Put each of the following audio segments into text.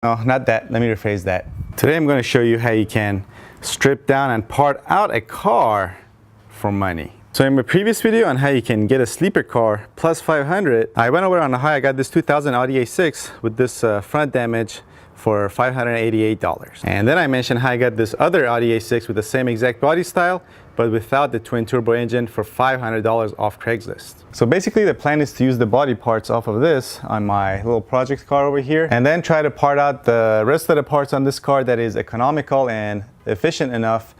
No, not that. Let me rephrase that. Today I'm going to show you how you can strip down and part out a car for money. So in my previous video on how you can get a sleeper car plus 500, I went over on how I got this 2000 Audi A6 with this front damage for $588. And then I mentioned how I got this other Audi A6 with the same exact body style, but without the twin turbo engine for $500 off Craigslist. So basically the plan is to use the body parts off of this on my little project car over here, and then try to part out the rest of the parts on this car that is economical and efficient enough.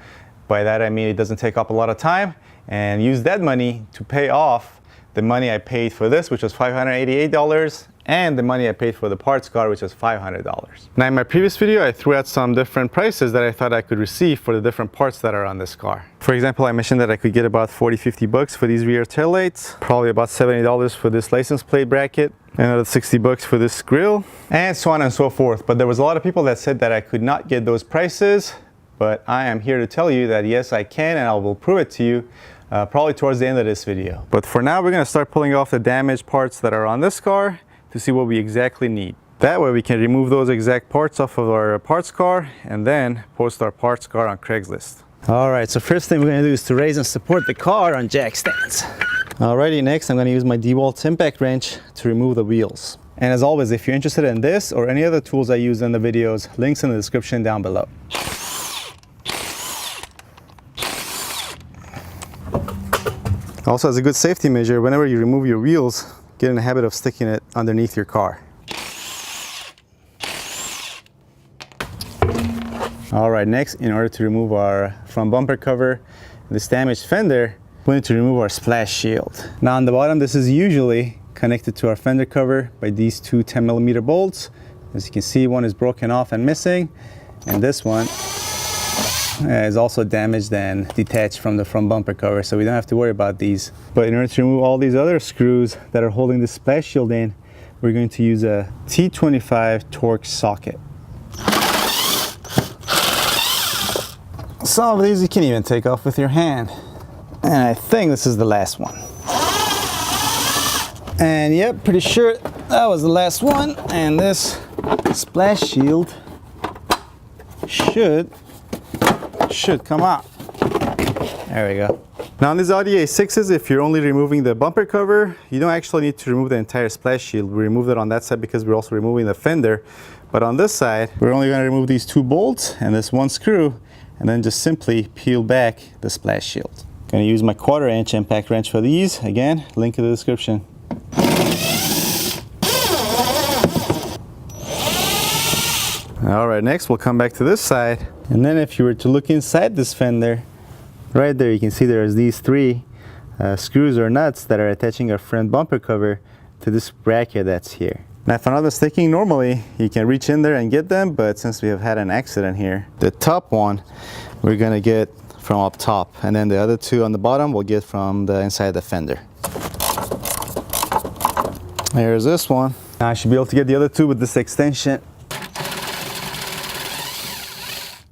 By that I mean it doesn't take up a lot of time, and use that money to pay off the money I paid for this, which was $588, and the money I paid for the parts car, which was $500. Now in my previous video, I threw out some different prices that I thought I could receive for the different parts that are on this car. For example, I mentioned that I could get about 40-50 bucks for these rear taillights, probably about $70 for this license plate bracket, another 60 bucks for this grill, and so on and so forth. But there was a lot of people that said that I could not get those prices, but I am here to tell you that yes, I can, and I will prove it to you probably towards the end of this video. But for now, we're going to start pulling off the damaged parts that are on this car to see what we exactly need. That way we can remove those exact parts off of our parts car and then post our parts car on Craigslist. Alright, so first thing we're going to do is to raise and support the car on jack stands. Alrighty, next I'm going to use my DeWalt impact wrench to remove the wheels. And as always, if you're interested in this or any other tools I use in the videos, links in the description down below. Also, as a good safety measure, whenever you remove your wheels, get in the habit of sticking it underneath your car. Alright, next, in order to remove our front bumper cover, this damaged fender, we need to remove our splash shield. Now on the bottom, this is usually connected to our fender cover by these two 10mm bolts. As you can see, one is broken off and missing, and this one is also damaged and detached from the front bumper cover, so we don't have to worry about these. But in order to remove all these other screws that are holding the splash shield in, we're going to use a T25 Torx socket. Some of these you can even take off with your hand. And I think this is the last one. And yep, pretty sure that was the last one. And this splash shield should come out. There we go. Now on these Audi A6s, if you're only removing the bumper cover, you don't actually need to remove the entire splash shield. We removed it on that side because we're also removing the fender. But on this side, we're only going to remove these two bolts and this one screw, and then just simply peel back the splash shield. I'm going to use my 1/4" impact wrench for these. Again, link in the description. Alright, next we'll come back to this side. And then if you were to look inside this fender, right there you can see there's these three screws or nuts that are attaching our front bumper cover to this bracket that's here. Now if I'm not mistaken, normally you can reach in there and get them, but since we have had an accident here, the top one we're going to get from up top, and then the other two on the bottom we'll get from the inside the fender. There's this one. Now I should be able to get the other two with this extension.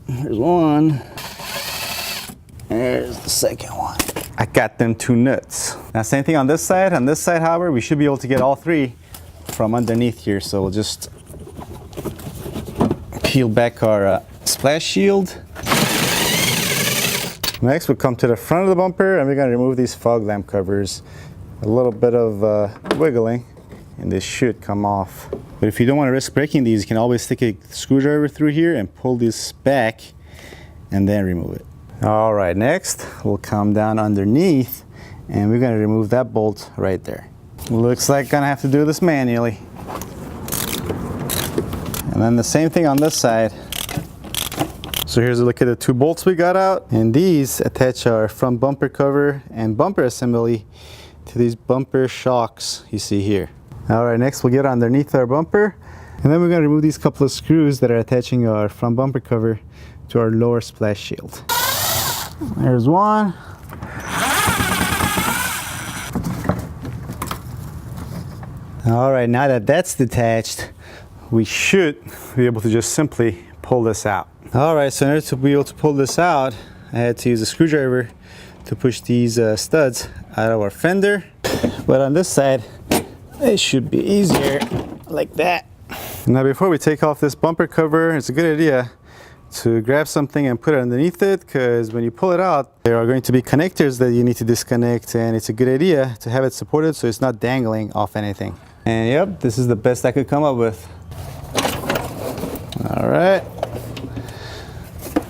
Here's one. There's the second one. I got them two nuts. Now same thing on this side. On this side, however, we should be able to get all three from underneath here. So we'll just peel back our splash shield. Next we'll come to the front of the bumper and we're going to remove these fog lamp covers. A little bit of wiggling and this should come off. But if you don't want to risk breaking these, you can always stick a screwdriver through here and pull this back and then remove it. Alright, next we'll come down underneath and we're going to remove that bolt right there. Looks like gonna have to do this manually. And then the same thing on this side. So here's a look at the two bolts we got out, and these attach our front bumper cover and bumper assembly to these bumper shocks you see here. Alright, next we'll get underneath our bumper, and then we're going to remove these couple of screws that are attaching our front bumper cover to our lower splash shield. There's one. Alright, now that that's detached, we should be able to just simply pull this out. Alright, so in order to be able to pull this out, I had to use a screwdriver to push these studs out of our fender. But on this side, it should be easier like that. Now before we take off this bumper cover, it's a good idea to grab something and put it underneath it, because when you pull it out, there are going to be connectors that you need to disconnect, and it's a good idea to have it supported so it's not dangling off anything. And yep, this is the best I could come up with. All right.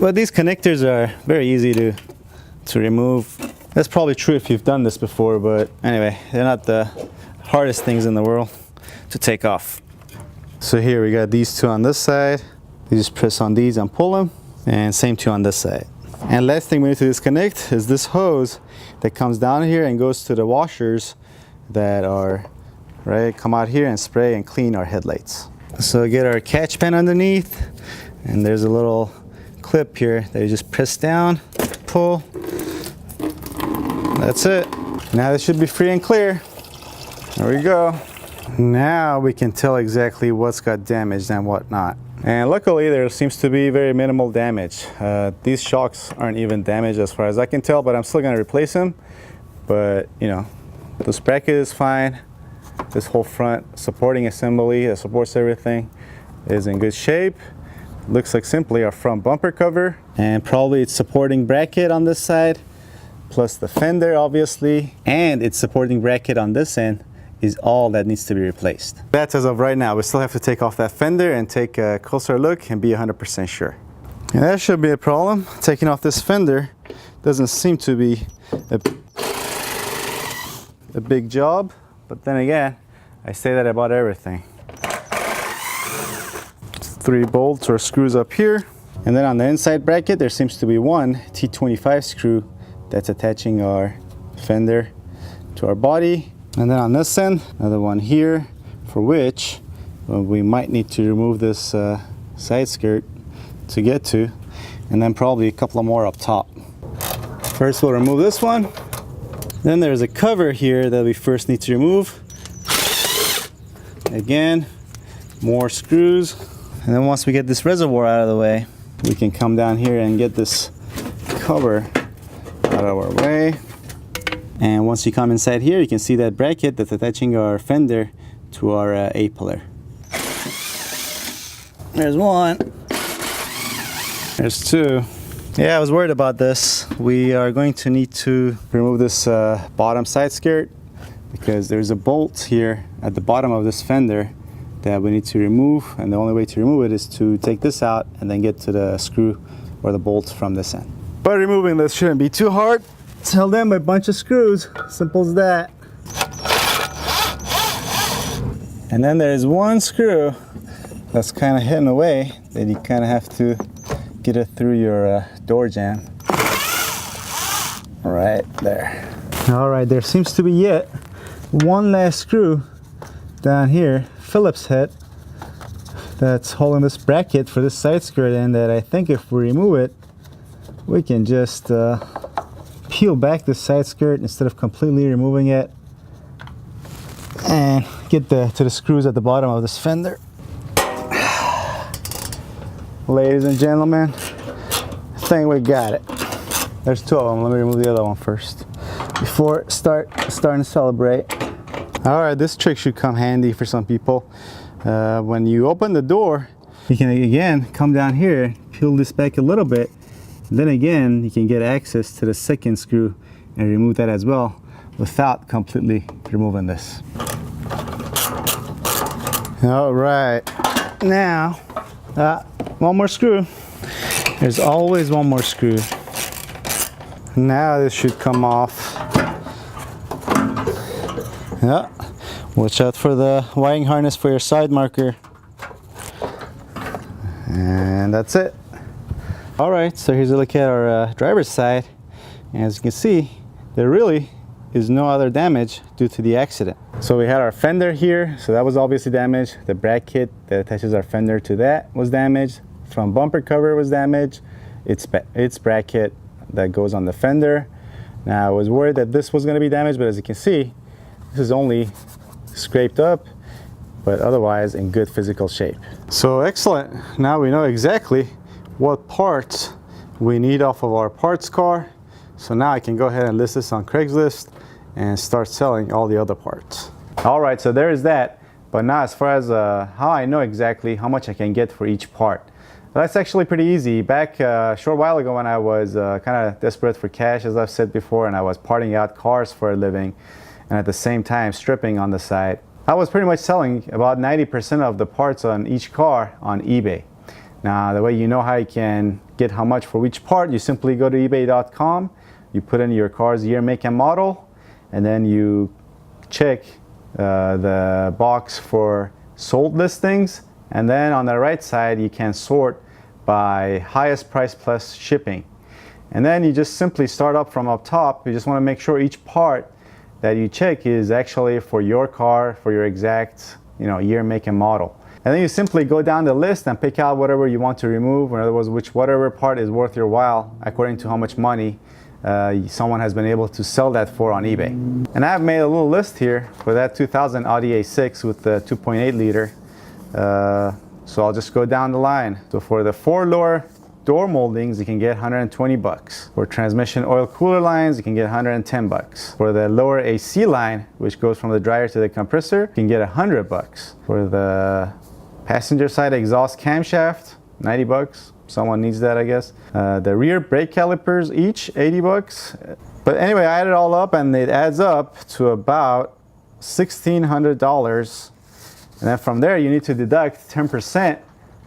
But these connectors are very easy to remove. That's probably true if you've done this before, but anyway, they're not the hardest things in the world to take off. So here we got these two on this side. You just press on these and pull them, and same two on this side. And last thing we need to disconnect is this hose that comes down here and goes to the washers that are, right, come out here and spray and clean our headlights. So get our catch pan underneath, and there's a little clip here that you just press down, pull. That's it. Now this should be free and clear. There we go. Now we can tell exactly what's got damaged and what not. And luckily there seems to be very minimal damage. These shocks aren't even damaged as far as I can tell, but I'm still going to replace them. But you know, this bracket is fine. This whole front supporting assembly that supports everything is in good shape. Looks like simply our front bumper cover, and probably its supporting bracket on this side, plus the fender obviously, and its supporting bracket on this end is all that needs to be replaced. That's as of right now. We still have to take off that fender and take a closer look and be 100% sure. And that should be a problem. Taking off this fender doesn't seem to be a big job, but then again, I say that about everything. 3 bolts or screws up here, and then on the inside bracket there seems to be one T25 screw that's attaching our fender to our body. And then on this end, another one here, for which we might need to remove this side skirt to get to, and then probably a couple of more up top. First we'll remove this one. Then there's a cover here that we first need to remove. Again, more screws. And then once we get this reservoir out of the way, we can come down here and get this cover out of our way. And once you come inside here, you can see that bracket that's attaching our fender to our A-pillar. There's one. There's two. Yeah, I was worried about this. We are going to need to remove this bottom side skirt, because there's a bolt here at the bottom of this fender that we need to remove, and the only way to remove it is to take this out and then get to the screw or the bolt from this end. But removing this shouldn't be too hard. It's held in by a bunch of screws, simple as that. And then there's one screw that's kind of hidden away that you kind of have to get it through your door jamb. Right there. All right, there seems to be yet one last screw down here, Phillips head, that's holding this bracket for this side skirt, and that I think if we remove it, we can just peel back this side skirt instead of completely removing it, and get to the screws at the bottom of this fender. Ladies and gentlemen, I think we got it. There's 2 of them. Let me remove the other one first before starting to celebrate. All right, this trick should come handy for some people. When you open the door, you can again come down here, peel this back a little bit. Then again, you can get access to the second screw and remove that as well without completely removing this. All right, now one more screw. There's always one more screw. Now this should come off. Yeah, watch out for the wiring harness for your side marker. And that's it. All right, so here's a look at our driver's side. And as you can see, there really is no other damage due to the accident. So we had our fender here, so that was obviously damaged. The bracket that attaches our fender to that was damaged. Front bumper cover was damaged. Its bracket that goes on the fender. Now I was worried that this was going to be damaged, but as you can see, this is only scraped up, but otherwise in good physical shape. So excellent. Now we know exactly what parts we need off of our parts car. So now I can go ahead and list this on Craigslist and start selling all the other parts. All right, so there is that. But now as far as how I know exactly how much I can get for each part. That's actually pretty easy. Back a short while ago when I was kind of desperate for cash, as I've said before, and I was parting out cars for a living and at the same time stripping on the side, I was pretty much selling about 90% of the parts on each car on eBay. Now, the way you know how you can get how much for each part, you simply go to ebay.com, you put in your car's year, make, and model, and then you check the box for sold listings, and then on the right side you can sort by highest price plus shipping. And then you just simply start up from up top. You just want to make sure each part that you check is actually for your car, for your exact year, make, and model. And then you simply go down the list and pick out whatever you want to remove, in other words, whatever part is worth your while according to how much money someone has been able to sell that for on eBay. And I've made a little list here for that 2000 Audi A6 with the 2.8 liter. So I'll just go down the line. So for the 4 lower door moldings, you can get 120 bucks. For transmission oil cooler lines, you can get 110 bucks. For the lower AC line, which goes from the dryer to the compressor, you can get 100 bucks. For the passenger side exhaust camshaft, 90 bucks. Someone needs that, I guess. The rear brake calipers, each 80 bucks. But anyway, I add it all up and it adds up to about $1,600. And then from there, you need to deduct 10%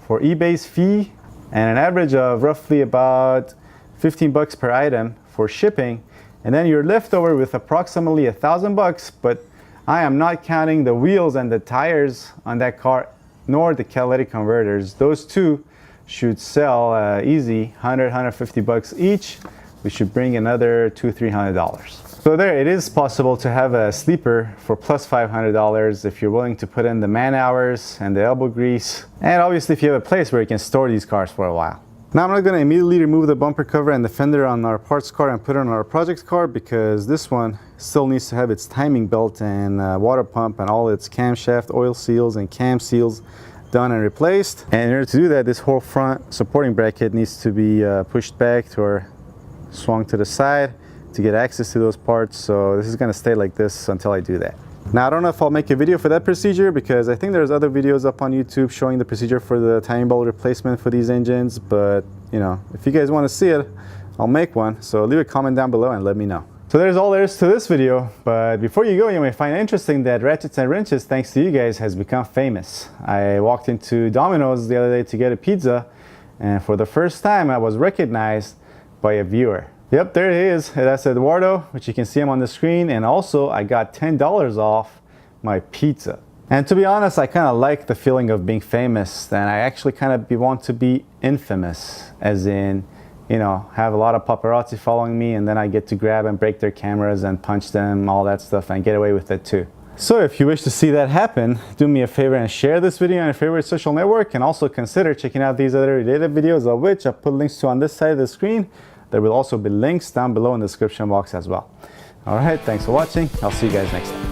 for eBay's fee and an average of roughly about 15 bucks per item for shipping. And then you're left over with approximately 1,000 bucks, but I am not counting the wheels and the tires on that car, nor the catalytic converters. Those two should sell easy, 100, 150 bucks each. We should bring another $200-300. So there, it is possible to have a sleeper for plus $500 if you're willing to put in the man hours and the elbow grease. And obviously if you have a place where you can store these cars for a while. Now I'm not going to immediately remove the bumper cover and the fender on our parts car and put it on our project car, because this one still needs to have its timing belt and water pump and all its camshaft oil seals and cam seals done and replaced. And in order to do that, this whole front supporting bracket needs to be pushed back or swung to the side to get access to those parts. So this is going to stay like this until I do that. Now I don't know if I'll make a video for that procedure, because I think there's other videos up on YouTube showing the procedure for the timing belt replacement for these engines, but if you guys want to see it, I'll make one. So leave a comment down below and let me know. So there's all there is to this video, but before you go, you may find it interesting that Ratchets and Wrenches, thanks to you guys, has become famous. I walked into Domino's the other day to get a pizza, and for the first time I was recognized by a viewer. Yep, there he is. That's Eduardo, which you can see him on the screen. And also, I got $10 off my pizza. And to be honest, I kind of like the feeling of being famous. And I actually kind of want to be infamous, as in, have a lot of paparazzi following me, and then I get to grab and break their cameras and punch them, all that stuff, and get away with it too. So if you wish to see that happen, do me a favor and share this video on your favorite social network, and also consider checking out these other related videos, of which I'll put links to on this side of the screen. There will also be links down below in the description box as well. Alright, thanks for watching. I'll see you guys next time.